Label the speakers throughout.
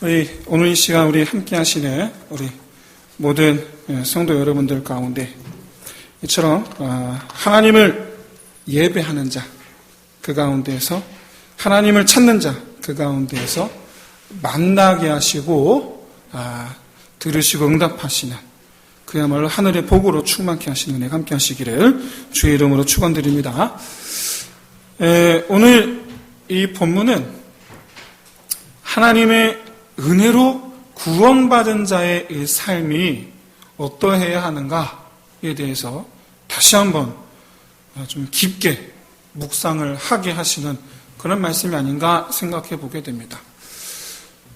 Speaker 1: 오늘 이 시간 우리 함께 하시는 우리 모든 성도 여러분들 가운데 이처럼 하나님을 예배하는 자, 그 가운데에서 하나님을 찾는 자, 그 가운데에서 만나게 하시고 들으시고 응답하시는 그야말로 하늘의 복으로 충만케 하시는 은혜가 함께 하시기를 주의 이름으로 축원드립니다. 오늘 이 본문은 하나님의 은혜로 구원받은 자의 삶이 어떠해야 하는가에 대해서 다시 한번 좀 깊게 묵상을 하게 하시는 그런 말씀이 아닌가 생각해 보게 됩니다.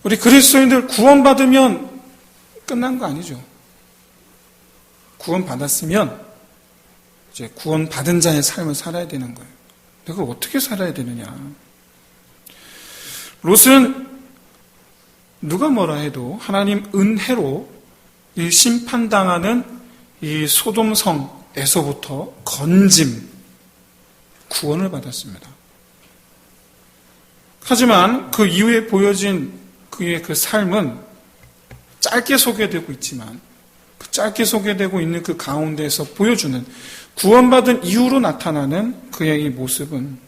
Speaker 1: 우리 그리스도인들 구원받으면 끝난 거 아니죠. 구원받았으면 이제 구원받은 자의 삶을 살아야 되는 거예요. 내가 어떻게 살아야 되느냐. 롯은 누가 뭐라 해도 하나님 은혜로 이 심판당하는 이 소돔성에서부터 건짐, 구원을 받았습니다. 하지만 그 이후에 보여진 그의 그 삶은 짧게 소개되고 있지만 그 짧게 소개되고 있는 그 가운데에서 보여주는 구원받은 이후로 나타나는 그의 이 모습은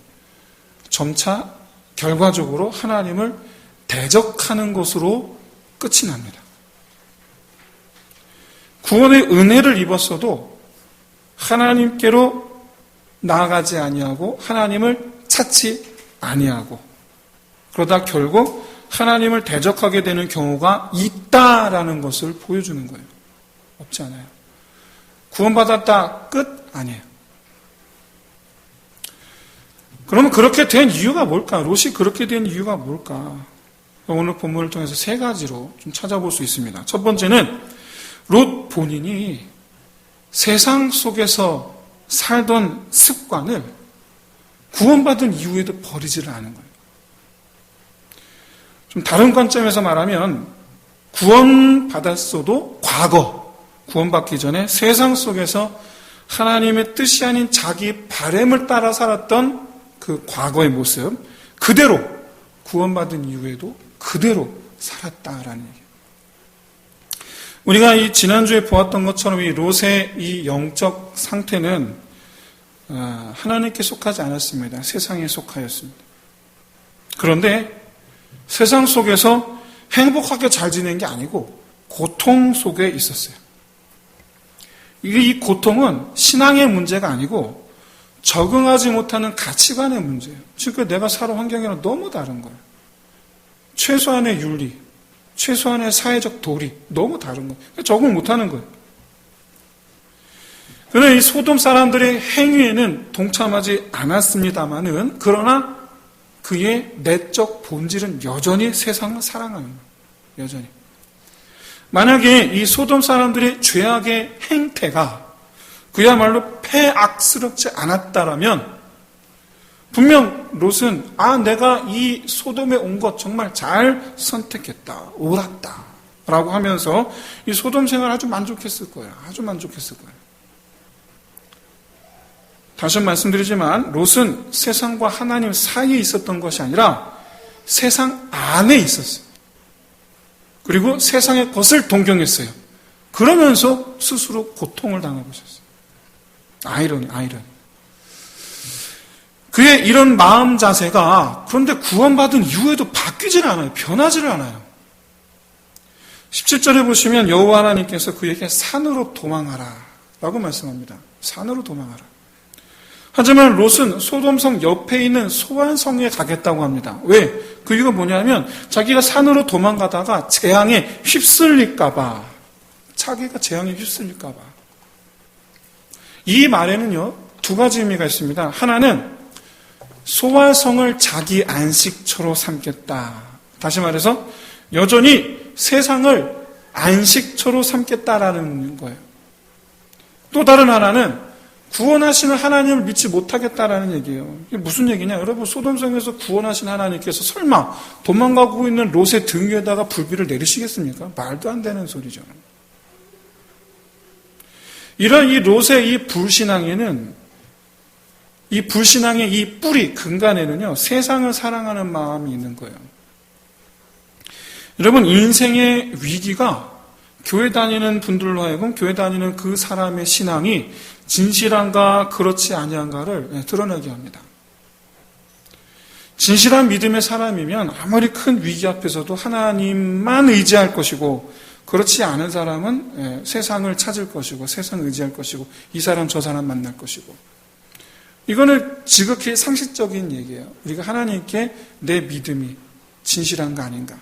Speaker 1: 점차 결과적으로 하나님을 대적하는 것으로 끝이 납니다. 구원의 은혜를 입었어도 하나님께로 나아가지 아니하고 하나님을 찾지 아니하고 그러다 결국 하나님을 대적하게 되는 경우가 있다라는 것을 보여주는 거예요. 없지 않아요. 구원받았다 끝 아니에요. 그러면 그렇게 된 이유가 뭘까? 롯이 그렇게 된 이유가 뭘까? 오늘 본문을 통해서 세 가지로 좀 찾아볼 수 있습니다. 첫 번째는 롯 본인이 세상 속에서 살던 습관을 구원받은 이후에도 버리지를 않은 거예요. 좀 다른 관점에서 말하면 구원받았어도 과거, 구원받기 전에 세상 속에서 하나님의 뜻이 아닌 자기 바램을 따라 살았던 그 과거의 모습 그대로 구원받은 이후에도 그대로 살았다라는 얘기예요. 우리가 이 지난주에 보았던 것처럼 이 롯의 이 영적 상태는 하나님께 속하지 않았습니다. 세상에 속하였습니다. 그런데 세상 속에서 행복하게 잘 지낸 게 아니고 고통 속에 있었어요. 이 고통은 신앙의 문제가 아니고 적응하지 못하는 가치관의 문제예요. 지금 내가 사는 환경이랑 너무 다른 거예요. 최소한의 윤리, 최소한의 사회적 도리, 너무 다른 거예요. 적응 못하는 거예요. 그런데 이 소돔 사람들의 행위에는 동참하지 않았습니다만은 그러나 그의 내적 본질은 여전히 세상을 사랑하는 거예요. 여전히. 만약에 이 소돔 사람들의 죄악의 행태가 그야말로 폐악스럽지 않았다라면 분명 롯은 내가 이 소돔에 온 것 정말 잘 선택했다, 옳았다 라고 하면서 이 소돔 생활 아주 만족했을 거예요. 아주 만족했을 거예요. 다시 말씀드리지만 롯은 세상과 하나님 사이에 있었던 것이 아니라 세상 안에 있었어요. 그리고 세상의 것을 동경했어요. 그러면서 스스로 고통을 당하고 있었어요. 아이러니. 그의 이런 마음 자세가 그런데 구원받은 이후에도 바뀌질 않아요. 변하지를 않아요. 17절에 보시면 여호와 하나님께서 그에게 산으로 도망하라 라고 말씀합니다. 산으로 도망하라. 하지만 롯은 소돔성 옆에 있는 소환성에 가겠다고 합니다. 왜? 그 이유가 뭐냐면 자기가 산으로 도망가다가 재앙에 휩쓸릴까봐, 자기가 재앙에 휩쓸릴까봐. 이 말에는요, 두 가지 의미가 있습니다. 하나는 소활성을 자기 안식처로 삼겠다. 다시 말해서 여전히 세상을 안식처로 삼겠다라는 거예요. 또 다른 하나는 구원하시는 하나님을 믿지 못하겠다라는 얘기예요. 이게 무슨 얘기냐? 여러분, 소돔성에서 구원하신 하나님께서 설마 도망가고 있는 롯의 등 위에다가 불비를 내리시겠습니까? 말도 안 되는 소리죠. 이런 이 롯의 이 불신앙에는 이 불신앙의 이 뿌리, 근간에는요, 세상을 사랑하는 마음이 있는 거예요. 여러분, 인생의 위기가 교회 다니는 분들로 하여금 교회 다니는 그 사람의 신앙이 진실한가 그렇지 아니한가를 드러나게 합니다. 진실한 믿음의 사람이면 아무리 큰 위기 앞에서도 하나님만 의지할 것이고, 그렇지 않은 사람은 세상을 찾을 것이고, 세상을 의지할 것이고, 이 사람 저 사람 만날 것이고, 이거는 지극히 상식적인 얘기예요. 우리가 하나님께 내 믿음이 진실한가 아닌가.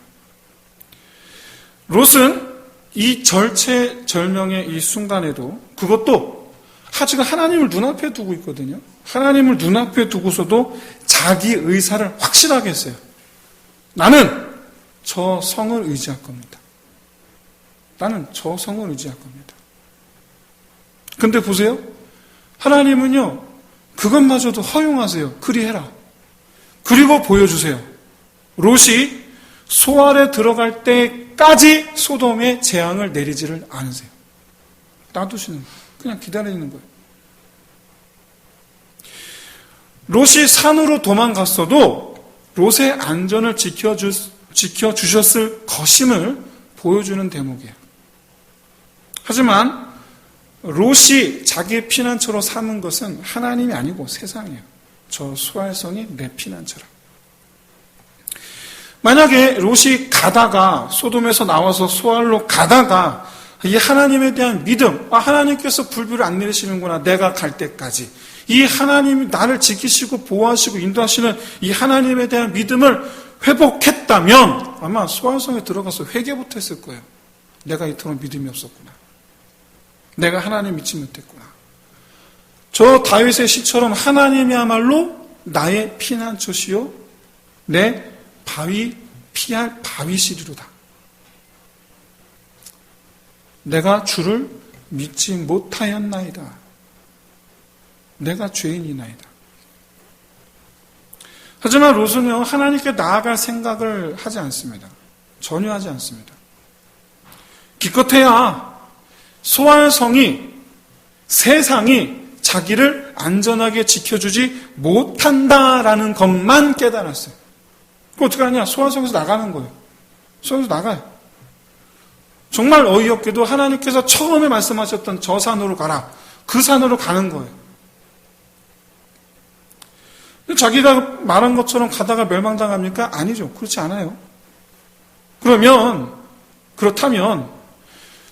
Speaker 1: 롯은 이 절체절명의 이 순간에도, 그것도 지금 하나님을 눈앞에 두고 있거든요. 하나님을 눈앞에 두고서도 자기 의사를 확실하게 했어요. 나는 저 성을 의지할 겁니다. 나는 저 성을 의지할 겁니다. 근데 보세요. 하나님은요, 그것마저도 허용하세요. 그리해라. 그리고 보여주세요. 롯이 소알에 들어갈 때까지 소돔에 재앙을 내리지를 않으세요. 놔두시는 거예요. 그냥 기다리는 거예요. 롯이 산으로 도망갔어도 롯의 안전을 지켜주셨을 것임을 보여주는 대목이에요. 하지만 롯이 자기의 피난처로 삼은 것은 하나님이 아니고 세상이에요. 저 소알성이 내 피난처라. 만약에 롯이 가다가, 소돔에서 나와서 소알로 가다가 이 하나님에 대한 믿음, 하나님께서 불비를 안 내리시는구나, 내가 갈 때까지, 이 하나님이 나를 지키시고 보호하시고 인도하시는 이 하나님에 대한 믿음을 회복했다면 아마 소알성에 들어가서 회개부터 했을 거예요. 내가 이토록 믿음이 없었구나. 내가 하나님 믿지 못했구나. 저 다윗의 시처럼 하나님이야말로 나의 피난처시요 내 피할 바위시리로다. 내가 주를 믿지 못하였나이다. 내가 죄인이나이다. 하지만 롯은요, 하나님께 나아갈 생각을 하지 않습니다. 전혀 하지 않습니다. 기껏해야 소알성이, 세상이 자기를 안전하게 지켜주지 못한다라는 것만 깨달았어요. 그럼 어떻게 하냐? 소알성에서 나가는 거예요. 소알성에서 나가요. 정말 어이없게도 하나님께서 처음에 말씀하셨던 저 산으로 가라. 그 산으로 가는 거예요. 자기가 말한 것처럼 가다가 멸망당합니까? 아니죠. 그렇지 않아요. 그렇다면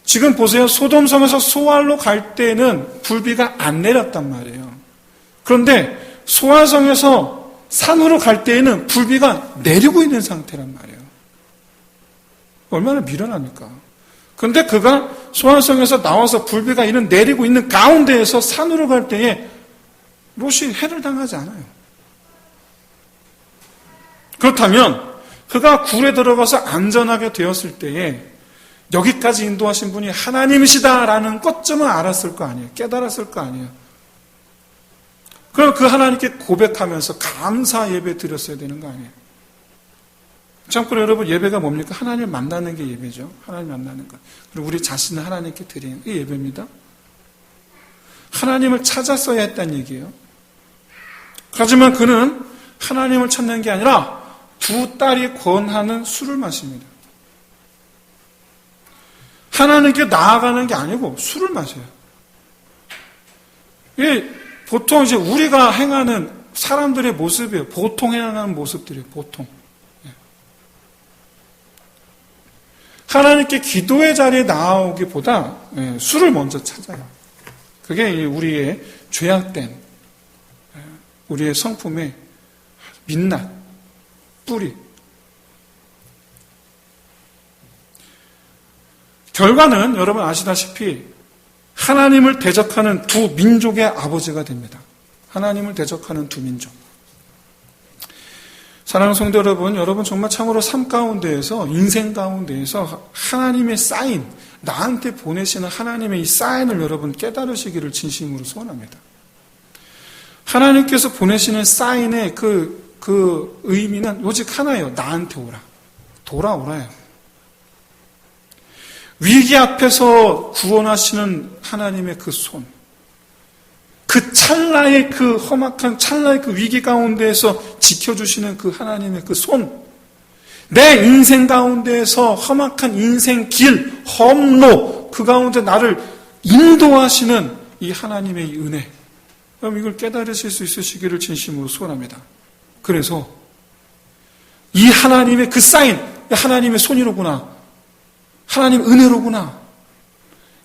Speaker 1: 지금 보세요. 소돔성에서 소알로 갈 때는 불비가 안 내렸단 말이에요. 그런데 소알성에서 산으로 갈 때에는 불비가 내리고 있는 상태란 말이에요. 얼마나 미련합니까? 그런데 그가 소알성에서 나와서 불비가 내리고 있는 가운데에서 산으로 갈 때에 롯이 해를 당하지 않아요. 그렇다면 그가 굴에 들어가서 안전하게 되었을 때에 여기까지 인도하신 분이 하나님이시다라는 것쯤은 알았을 거 아니에요. 깨달았을 거 아니에요. 그럼 그 하나님께 고백하면서 감사 예배 드렸어야 되는 거 아니에요. 참고로 여러분, 예배가 뭡니까? 하나님을 만나는 게 예배죠. 하나님 만나는 것. 그리고 우리 자신을 하나님께 드리는 게 예배입니다. 하나님을 찾았어야 했다는 얘기예요. 하지만 그는 하나님을 찾는 게 아니라 두 딸이 권하는 술을 마십니다. 하나님께 나아가는 게 아니고 술을 마셔요. 이게 보통 이제 우리가 행하는 사람들의 모습이에요. 보통 행하는 모습들이에요. 보통. 하나님께 기도의 자리에 나오기보다 술을 먼저 찾아요. 그게 우리의 죄악된 우리의 성품의 민낯, 뿌리. 결과는 여러분 아시다시피 하나님을 대적하는 두 민족의 아버지가 됩니다. 하나님을 대적하는 두 민족. 사랑하는 성도 여러분 정말 참으로 삶 가운데에서, 인생 가운데에서 하나님의 사인, 나한테 보내시는 하나님의 이 사인을 여러분 깨달으시기를 진심으로 소원합니다. 하나님께서 보내시는 사인의 그 의미는 오직 하나예요. 나한테 오라. 돌아오라요. 위기 앞에서 구원하시는 하나님의 그 손. 그 찰나의 그 험악한 찰나의 그 위기 가운데에서 지켜주시는 그 하나님의 그 손. 내 인생 가운데에서 험악한 인생 길, 험로, 그 가운데 나를 인도하시는 이 하나님의 이 은혜. 그럼 이걸 깨달으실 수 있으시기를 진심으로 소원합니다. 그래서 이 하나님의 그 사인, 하나님의 손이로구나. 하나님 은혜로구나.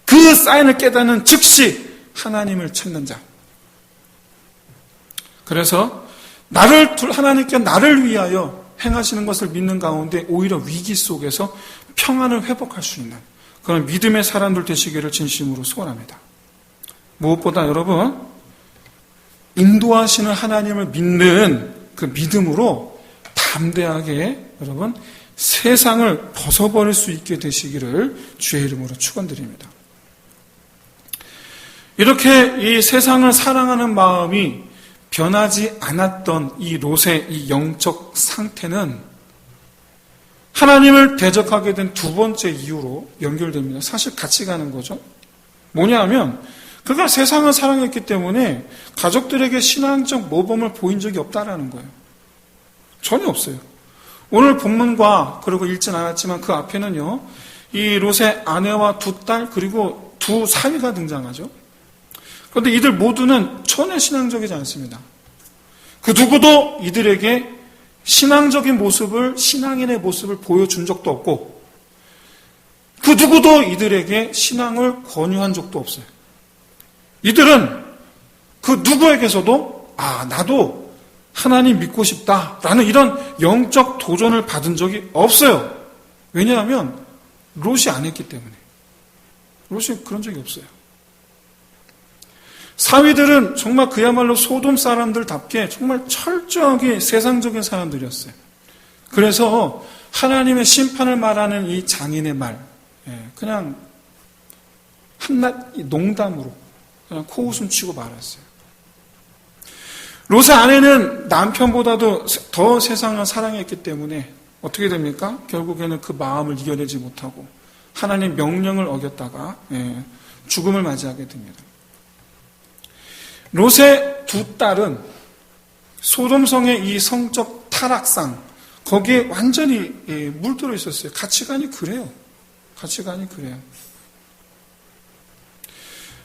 Speaker 1: 그 사인을 깨닫는 즉시 하나님을 찾는 자. 그래서 하나님께 나를 위하여 행하시는 것을 믿는 가운데 오히려 위기 속에서 평안을 회복할 수 있는 그런 믿음의 사람들 되시기를 진심으로 소원합니다. 무엇보다 여러분, 인도하시는 하나님을 믿는 그 믿음으로 담대하게 여러분 세상을 벗어버릴 수 있게 되시기를 주의 이름으로 축원드립니다. 이렇게 이 세상을 사랑하는 마음이 변하지 않았던 이 롯의 이 영적 상태는 하나님을 대적하게 된 두 번째 이유로 연결됩니다. 사실 같이 가는 거죠. 뭐냐 하면 그가 세상을 사랑했기 때문에 가족들에게 신앙적 모범을 보인 적이 없다라는 거예요. 전혀 없어요. 오늘 본문과 그리고 읽진 않았지만 그 앞에는요, 이 롯의 아내와 두 딸 그리고 두 사위가 등장하죠. 그런데 이들 모두는 전혀 신앙적이지 않습니다. 그 누구도 이들에게 신앙적인 모습을, 신앙인의 모습을 보여준 적도 없고, 그 누구도 이들에게 신앙을 권유한 적도 없어요. 이들은 그 누구에게서도 나도 하나님 믿고 싶다라는 이런 영적 도전을 받은 적이 없어요. 왜냐하면 롯이 안 했기 때문에. 롯이 그런 적이 없어요. 사위들은 정말 그야말로 소돔 사람들답게 정말 철저하게 세상적인 사람들이었어요. 그래서 하나님의 심판을 말하는 이 장인의 말, 그냥 한낱 농담으로 그냥 코웃음 치고 말았어요. 롯의 아내는 남편보다도 더 세상을 사랑했기 때문에 어떻게 됩니까? 결국에는 그 마음을 이겨내지 못하고 하나님 명령을 어겼다가 죽음을 맞이하게 됩니다. 롯의 두 딸은 소돔성의 이 성적 타락상, 거기에 완전히 물들어 있었어요. 가치관이 그래요. 가치관이 그래요.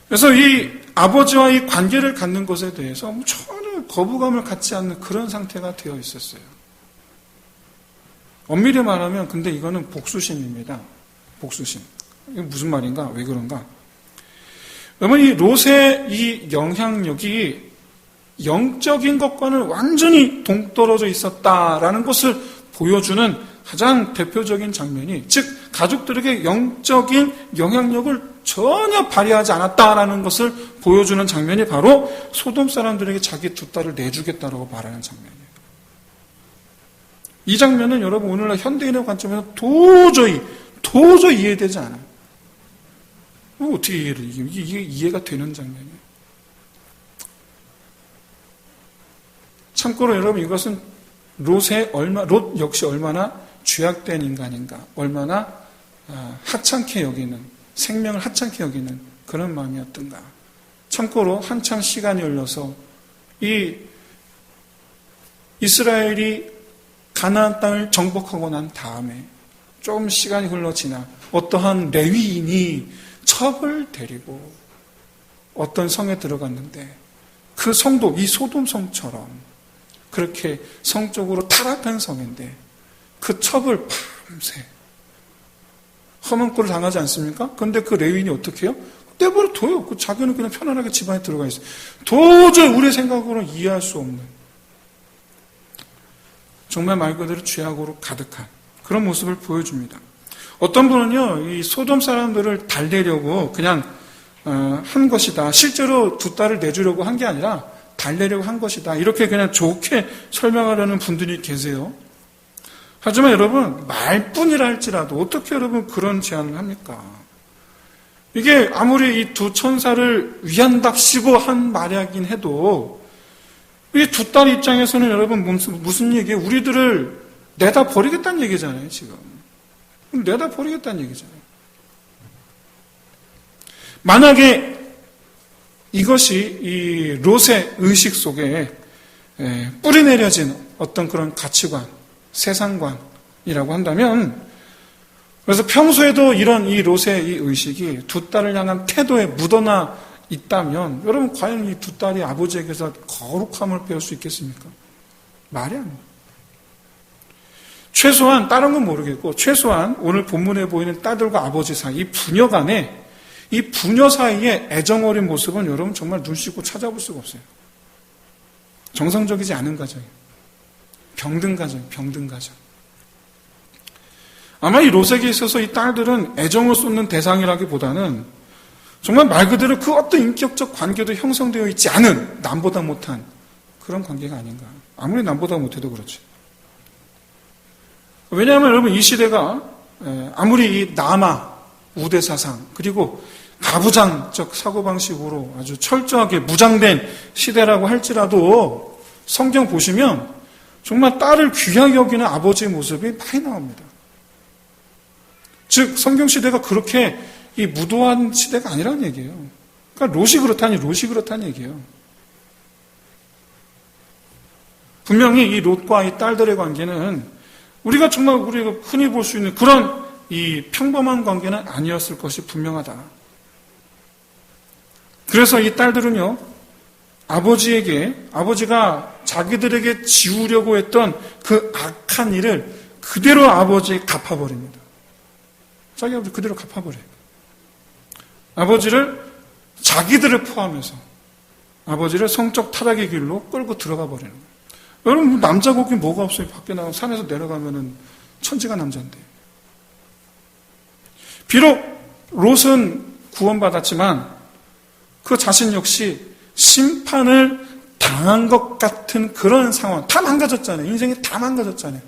Speaker 1: 그래서 이 아버지와 이 관계를 갖는 것에 대해서 전혀 거부감을 갖지 않는 그런 상태가 되어 있었어요. 엄밀히 말하면 근데 이거는 복수심입니다. 복수심. 이게 무슨 말인가? 왜 그런가? 여러분, 이 롯의 이 영향력이 영적인 것과는 완전히 동떨어져 있었다라는 것을 보여주는 가장 대표적인 장면이, 즉 가족들에게 영적인 영향력을 전혀 발휘하지 않았다라는 것을 보여주는 장면이 바로 소돔 사람들에게 자기 두 딸을 내주겠다라고 말하는 장면이에요. 이 장면은 여러분 오늘날 현대인의 관점에서 도저히 이해되지 않아요. 어떻게 이게 이해가 되는 장면이에요. 참고로 여러분, 이것은 롯 역시 얼마나 죄악된 인간인가, 얼마나 하찮게 여기는, 생명을 하찮게 여기는 그런 마음이었던가. 참고로 한참 시간이 흘러서 이 이스라엘이 가나안 땅을 정복하고 난 다음에 좀 시간이 흘러 지나 어떠한 레위인이 첩을 데리고 어떤 성에 들어갔는데 그 성도 이 소돔 성처럼 그렇게 성적으로 타락한 성인데 그 첩을 밤새 험한 꼴을 당하지 않습니까? 그런데 그 레위인이 어떻게 해요? 떼버려 둬요. 자기는 그냥 편안하게 집안에 들어가 있어요. 도저히 우리 생각으로는 이해할 수 없는, 정말 말 그대로 죄악으로 가득한 그런 모습을 보여줍니다. 어떤 분은요, 이 소돔 사람들을 달래려고 그냥 한 것이다. 실제로 두 딸을 내주려고 한 게 아니라 달래려고 한 것이다. 이렇게 그냥 좋게 설명하려는 분들이 계세요. 하지만 여러분, 말뿐이라 할지라도 어떻게 여러분 그런 제안을 합니까? 이게 아무리 이 두 천사를 위한답시고 한 말이긴 해도 이 두 딸 입장에서는 여러분 무슨 얘기예요? 우리들을 내다 버리겠다는 얘기잖아요, 지금. 내다 버리겠다는 얘기잖아요. 만약에 이것이 이 롯의 의식 속에 뿌리내려진 어떤 그런 가치관, 세상관, 이라고 한다면, 그래서 평소에도 이런 이 롯의 이 의식이 두 딸을 향한 태도에 묻어나 있다면, 여러분 과연 이 두 딸이 아버지에게서 거룩함을 배울 수 있겠습니까? 말이 안 돼요. 최소한 다른 건 모르겠고, 최소한 오늘 본문에 보이는 딸들과 아버지 사이, 이 부녀 간에, 이 부녀 사이의 애정 어린 모습은 여러분 정말 눈 씻고 찾아볼 수가 없어요. 정상적이지 않은 가정이에요. 병든 가정, 병든 가정. 아마 이 롯에게 있어서 이 딸들은 애정을 쏟는 대상이라기보다는 정말 말 그대로 그 어떤 인격적 관계도 형성되어 있지 않은 남보다 못한 그런 관계가 아닌가. 아무리 남보다 못해도 그렇지. 왜냐하면 여러분 이 시대가 아무리 이 남아 우대사상 그리고 가부장적 사고방식으로 아주 철저하게 무장된 시대라고 할지라도 성경 보시면 정말 딸을 귀하게 여기는 아버지의 모습이 많이 나옵니다. 즉 성경 시대가 그렇게 이 무도한 시대가 아니라는 얘기예요. 그러니까 롯이 그렇다는 얘기예요. 분명히 이 롯과 이 딸들의 관계는 우리가 흔히 볼 수 있는 그런 이 평범한 관계는 아니었을 것이 분명하다. 그래서 이 딸들은요, 아버지가 자기들에게 지우려고 했던 그 악한 일을 그대로 아버지에 갚아버립니다. 자기 아버지 그대로 갚아버려요. 아버지를, 자기들을 포함해서 아버지를 성적 타락의 길로 끌고 들어가 버리는 거예요. 여러분, 남자 곡이 뭐가 없어요? 밖에 나가면 산에서 내려가면은 천지가 남자인데. 비록 롯은 구원받았지만 그 자신 역시 심판을 당한 것 같은 그런 상황. 다 망가졌잖아요. 인생이 다 망가졌잖아요.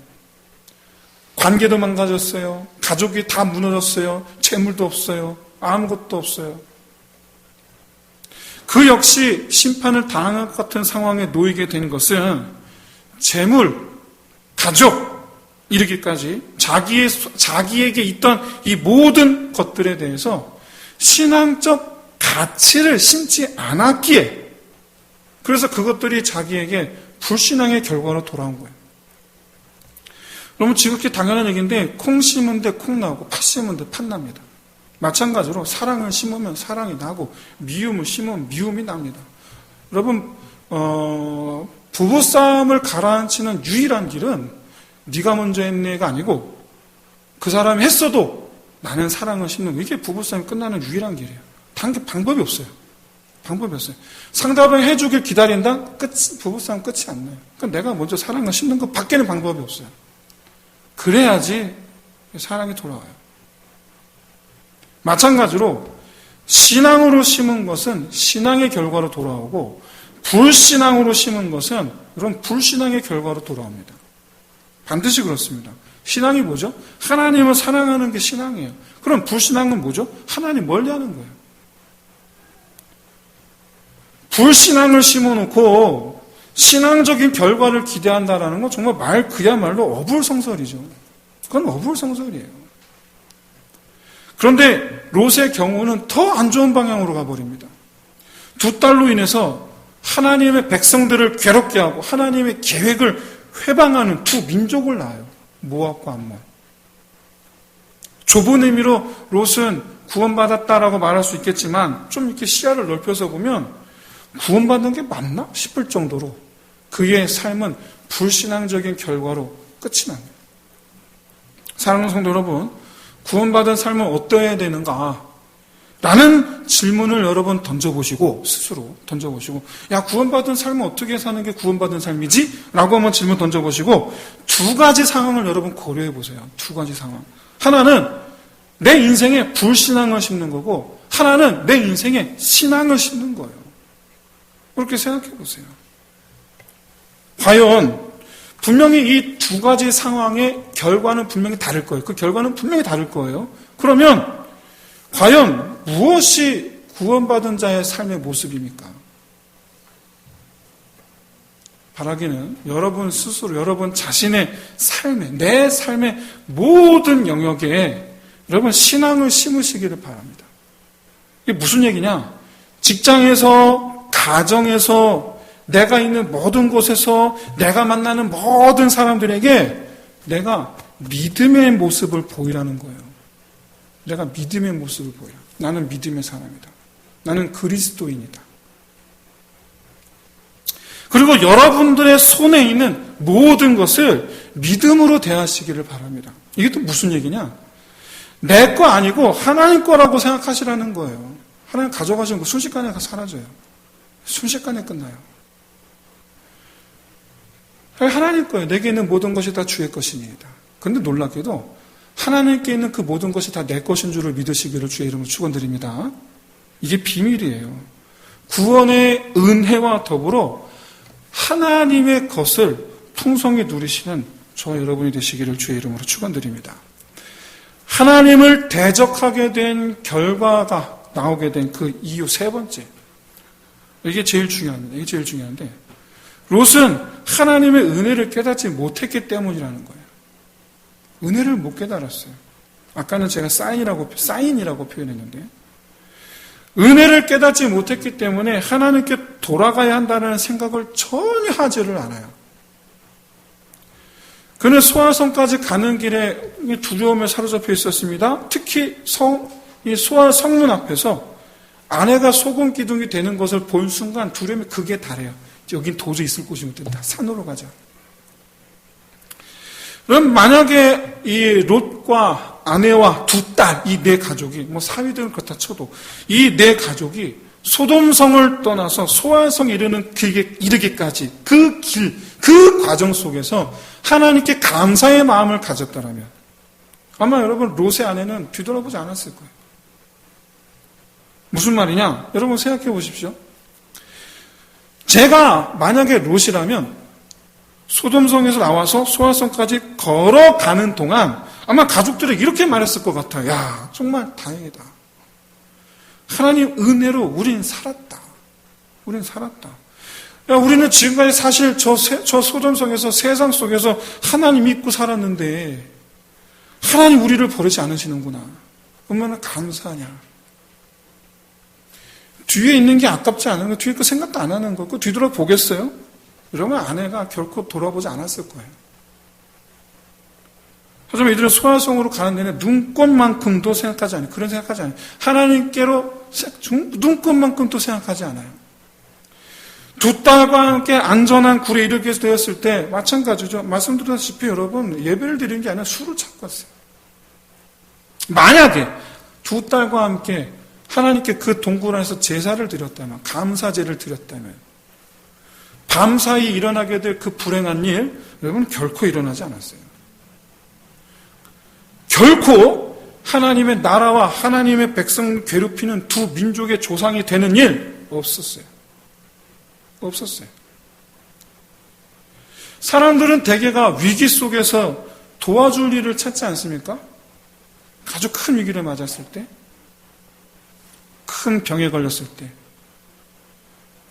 Speaker 1: 관계도 망가졌어요. 가족이 다 무너졌어요. 재물도 없어요. 아무것도 없어요. 그 역시 심판을 당한 것 같은 상황에 놓이게 된 것은 재물, 가족, 이르기까지 자기에게 있던 이 모든 것들에 대해서 신앙적 가치를 심지 않았기에, 그래서 그것들이 자기에게 불신앙의 결과로 돌아온 거예요. 너무 지극히 당연한 얘기인데, 콩 심은 데 콩 나오고 팥 심은 데 팥 납니다. 마찬가지로 사랑을 심으면 사랑이 나고 미움을 심으면 미움이 납니다. 여러분, 부부싸움을 가라앉히는 유일한 길은 네가 먼저 했네가 아니고 그 사람이 했어도 나는 사랑을 심는 거. 이게 부부싸움이 끝나는 유일한 길이에요. 방법이 없어요. 상대방이 해주길 기다린다? 부부싸움 끝이 안 나요. 그러니까 내가 먼저 사랑을 심는 것 밖에는 방법이 없어요. 그래야지 사랑이 돌아와요. 마찬가지로 신앙으로 심은 것은 신앙의 결과로 돌아오고 불신앙으로 심은 것은 그런 불신앙의 결과로 돌아옵니다. 반드시 그렇습니다. 신앙이 뭐죠? 하나님을 사랑하는 게 신앙이에요. 그럼 불신앙은 뭐죠? 하나님 멀리하는 거예요. 불신앙을 심어놓고 신앙적인 결과를 기대한다라는 건 정말 그야말로 어불성설이죠. 그건 어불성설이에요. 그런데 롯의 경우는 더 안 좋은 방향으로 가버립니다. 두 딸로 인해서 하나님의 백성들을 괴롭게 하고 하나님의 계획을 회방하는 두 민족을 낳아요. 모압과 암몬. 좁은 의미로 롯은 구원받았다라고 말할 수 있겠지만 좀 이렇게 시야를 넓혀서 보면 구원받는 게 맞나 싶을 정도로 그의 삶은 불신앙적인 결과로 끝이 납니다. 사랑하는 성도 여러분, 구원받은 삶은 어떠해야 되는가? 라는 질문을 여러분 스스로 던져보시고, 야, 구원받은 삶은 어떻게 사는 게 구원받은 삶이지? 라고 한번 질문 던져보시고, 두 가지 상황을 여러분 고려해 보세요. 두 가지 상황. 하나는 내 인생에 불신앙을 심는 거고, 하나는 내 인생에 신앙을 심는 거예요. 그렇게 생각해 보세요. 과연, 분명히 이 두 가지 상황의 결과는 분명히 다를 거예요. 그 결과는 분명히 다를 거예요. 그러면, 과연 무엇이 구원받은 자의 삶의 모습입니까? 바라기는 여러분 스스로, 여러분 자신의 삶에, 내 삶의 모든 영역에 여러분 신앙을 심으시기를 바랍니다. 이게 무슨 얘기냐? 직장에서, 가정에서, 내가 있는 모든 곳에서, 내가 만나는 모든 사람들에게 내가 믿음의 모습을 보이라는 거예요. 내가 믿음의 모습을 보여. 나는 믿음의 사람이다. 나는 그리스도인이다. 그리고 여러분들의 손에 있는 모든 것을 믿음으로 대하시기를 바랍니다. 이게 또 무슨 얘기냐? 내 거 아니고 하나님 거라고 생각하시라는 거예요. 하나님 가져가신 거 순식간에 사라져요. 순식간에 끝나요. 하나님 거예요. 내게 있는 모든 것이 다 주의 것이니이다. 그런데 놀랍게도 하나님께 있는 그 모든 것이 다 내 것인 줄을 믿으시기를 주의 이름으로 축원드립니다. 이게 비밀이에요. 구원의 은혜와 더불어 하나님의 것을 풍성히 누리시는 저와 여러분이 되시기를 주의 이름으로 축원드립니다. 하나님을 대적하게 된 결과가 나오게 된 그 이유 세 번째. 이게 제일 중요합니다. 이게 제일 중요한데 롯은 하나님의 은혜를 깨닫지 못했기 때문이라는 거예요. 은혜를 못 깨달았어요. 아까는 제가 사인이라고 표현했는데 은혜를 깨닫지 못했기 때문에 하나님께 돌아가야 한다는 생각을 전혀 하지를 않아요. 그는 소아성까지 가는 길에 두려움에 사로잡혀 있었습니다. 특히 이 소아 성문 앞에서 아내가 소금 기둥이 되는 것을 본 순간 두려움이 극에 달해요. 여긴 도저히 있을 곳이 못 된다. 산으로 가자. 그럼 만약에 이 롯과 아내와 두 딸, 이 네 가족이, 사위들은 그렇다 쳐도, 이 네 가족이 소돔성을 떠나서 소아성 이르는 길에 이르기까지 그 과정 속에서 하나님께 감사의 마음을 가졌다라면, 아마 여러분, 롯의 아내는 뒤돌아보지 않았을 거예요. 무슨 말이냐? 여러분 생각해 보십시오. 제가 만약에 롯이라면 소돔성에서 나와서 소아성까지 걸어가는 동안 아마 가족들이 이렇게 말했을 것 같아요. 야, 정말 다행이다. 하나님 은혜로 우린 살았다. 우린 살았다. 야, 우리는 지금까지 사실 저 소돔성에서 세상 속에서 하나님 믿고 살았는데 하나님 우리를 버리지 않으시는구나. 얼마나 감사하냐. 뒤에 있는 게 아깝지 않은 거, 뒤에 거 생각도 안 하는 거, 그거 뒤돌아보겠어요? 이러면 아내가 결코 돌아보지 않았을 거예요. 하지만 이들은 소아성으로 가는 내내 눈꽃만큼도 생각하지 않아요. 그런 생각하지 않아요. 하나님께로 눈꽃만큼도 생각하지 않아요. 두 딸과 함께 안전한 굴에 이르게 되었을 때 마찬가지죠. 말씀드렸다시피 여러분 예배를 드리는 게 아니라 술을 찾고 왔어요. 만약에 두 딸과 함께 하나님께 그 동굴 안에서 제사를 드렸다면, 감사제를 드렸다면 밤사이 일어나게 될 그 불행한 일 여러분 결코 일어나지 않았어요. 결코 하나님의 나라와 하나님의 백성을 괴롭히는 두 민족의 조상이 되는 일 없었어요. 없었어요. 사람들은 대개가 위기 속에서 도와줄 일을 찾지 않습니까? 아주 큰 위기를 맞았을 때, 큰 병에 걸렸을 때,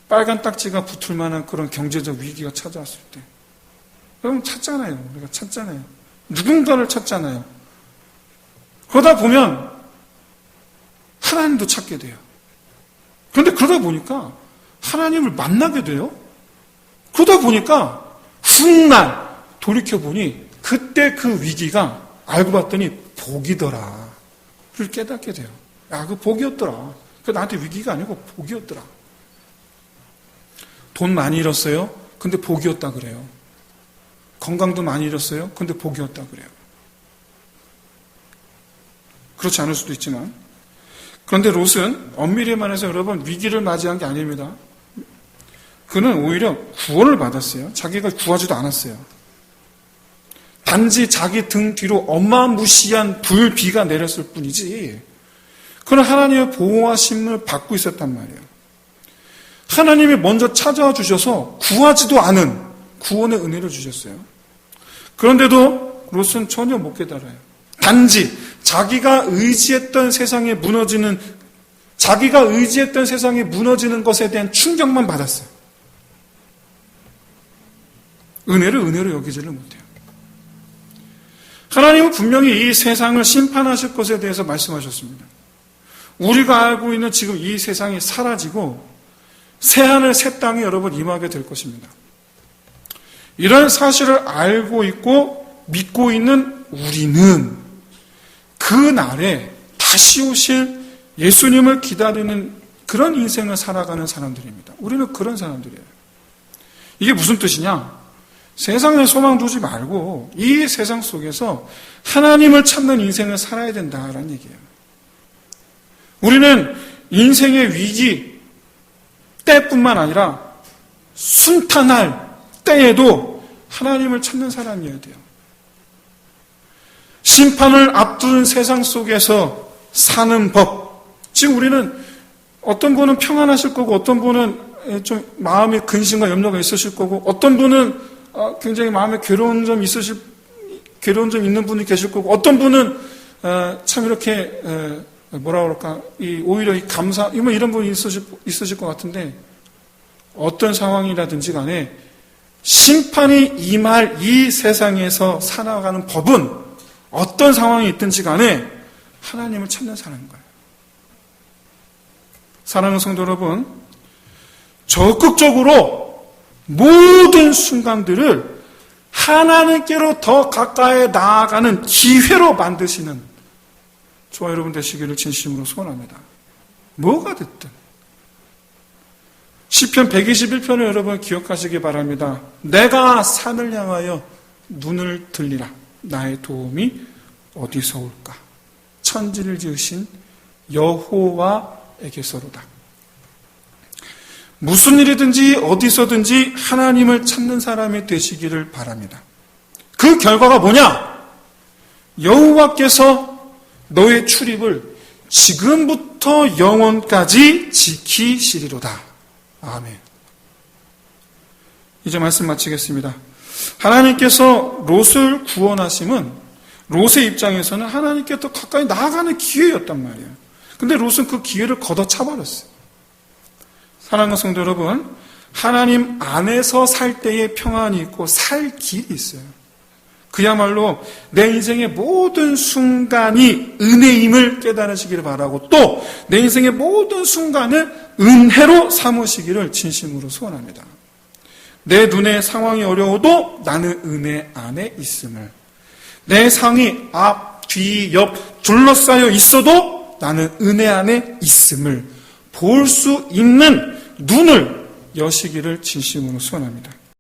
Speaker 1: 빨간 딱지가 붙을 만한 그런 경제적 위기가 찾아왔을 때, 여러분 찾잖아요. 우리가 찾잖아요. 누군가를 찾잖아요. 그러다 보면 하나님도 찾게 돼요. 그런데 그러다 보니까 하나님을 만나게 돼요. 그러다 보니까 훗날 돌이켜보니 그때 그 위기가 알고 봤더니 복이더라. 그걸 깨닫게 돼요. 야, 그 복이었더라. 그 나한테 위기가 아니고 복이었더라. 돈 많이 잃었어요. 근데 복이었다 그래요. 건강도 많이 잃었어요. 근데 복이었다 그래요. 그렇지 않을 수도 있지만, 그런데 롯은 엄밀히 말해서 여러분 위기를 맞이한 게 아닙니다. 그는 오히려 구원을 받았어요. 자기가 구하지도 않았어요. 단지 자기 등 뒤로 어마무시한 불비가 내렸을 뿐이지 그는 하나님의 보호하심을 받고 있었단 말이에요. 하나님이 먼저 찾아와 주셔서 구하지도 않은 구원의 은혜를 주셨어요. 그런데도 롯은 전혀 못 깨달아요. 단지 자기가 의지했던 세상에 무너지는 것에 대한 충격만 받았어요. 은혜를 은혜로 여기지를 못해요. 하나님은 분명히 이 세상을 심판하실 것에 대해서 말씀하셨습니다. 우리가 알고 있는 지금 이 세상이 사라지고 새하늘 새 땅이 여러분 임하게 될 것입니다. 이런 사실을 알고 있고 믿고 있는 우리는 그 날에 다시 오실 예수님을 기다리는 그런 인생을 살아가는 사람들입니다. 우리는 그런 사람들이에요. 이게 무슨 뜻이냐? 세상에 소망 두지 말고 이 세상 속에서 하나님을 찾는 인생을 살아야 된다라는 얘기예요. 우리는 인생의 위기 때뿐만 아니라 순탄할 때에도 하나님을 찾는 사람이어야 돼요. 심판을 앞두는 세상 속에서 사는 법. 지금 우리는 어떤 분은 평안하실 거고 어떤 분은 좀 마음에 근심과 염려가 있으실 거고 어떤 분은 굉장히 마음에 괴로운 점 있는 분이 계실 거고 어떤 분은 참 이렇게 뭐라 그럴까 오히려 이 감사 이런 분이 있으실 것 같은데 어떤 상황이라든지 간에 심판이 임할 이 세상에서 살아가는 법은 어떤 상황이 있든지 간에 하나님을 찾는 사람인 거예요. 사랑하는 성도 여러분, 적극적으로 모든 순간들을 하나님께로 더 가까이 나아가는 기회로 만드시는 저와 여러분 되시기를 진심으로 소원합니다. 뭐가 됐든. 시편 121편을 여러분 기억하시기 바랍니다. 내가 산을 향하여 눈을 들리라. 나의 도움이 어디서 올까? 천지를 지으신 여호와에게서로다. 무슨 일이든지 어디서든지 하나님을 찾는 사람이 되시기를 바랍니다. 그 결과가 뭐냐? 여호와께서 너의 출입을 지금부터 영원까지 지키시리로다. 아멘. 이제 말씀 마치겠습니다. 하나님께서 롯을 구원하심은 롯의 입장에서는 하나님께 더 가까이 나아가는 기회였단 말이에요. 근데 롯은 그 기회를 걷어차버렸어요. 사랑하는 성도 여러분, 하나님 안에서 살 때의 평안이 있고 살 길이 있어요. 그야말로 내 인생의 모든 순간이 은혜임을 깨달으시기를 바라고 또 내 인생의 모든 순간을 은혜로 삼으시기를 진심으로 소원합니다. 내 눈의 상황이 어려워도 나는 은혜 안에 있음을, 내 상이 앞, 뒤, 옆 둘러싸여 있어도 나는 은혜 안에 있음을 볼 수 있는 눈을 여시기를 진심으로 소원합니다.